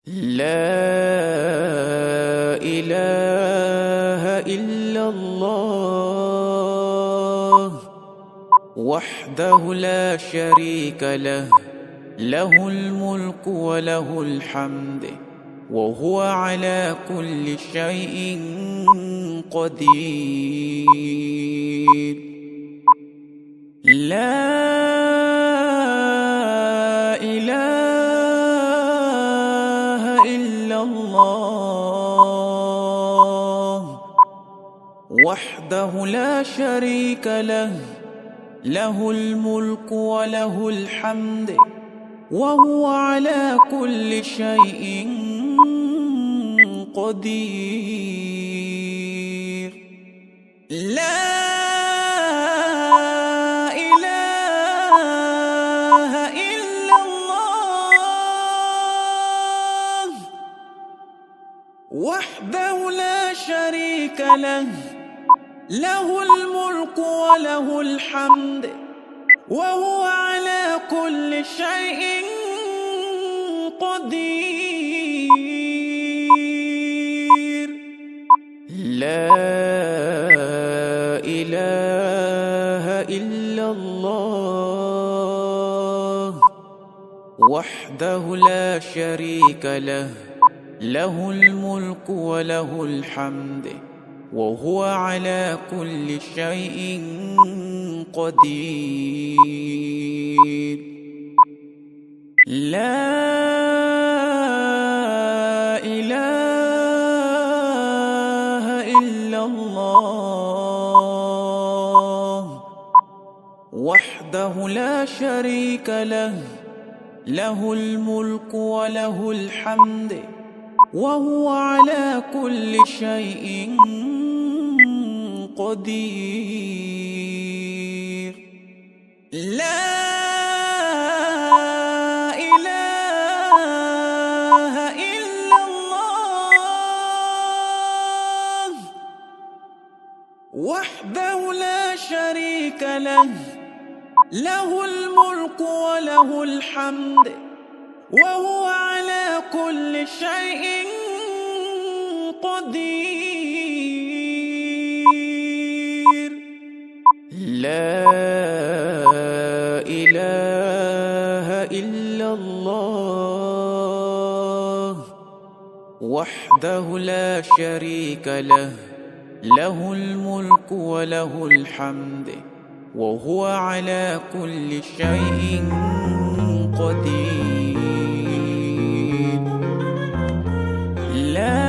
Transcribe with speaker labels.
Speaker 1: لا إله إلا الله وحده لا شريك له، له الملك وله الحمد وهو على كل شيء قدير. لا إله إلا الله وحده لا شريك له، له الملك وله الحمد وهو على كل شيء قدير. لا إله إلا الله وحده لا شريك له، له الملك وله الحمد وهو على كل شيء قدير. لا إله إلا الله وحده لا شريك له، له الملك وله الحمد وهو على كل شيء قدير. لا إله إلا الله وحده لا شريك له، له الملك وله الحمد وهو على كل شيء قدير. لا إله إلا الله وحده لا شريك له، له الملك وله الحمد وهو على كل شيء قدير. لا إله إلا الله وحده لا شريك له، له الملك وله الحمد وهو على كل شيء قدير. لا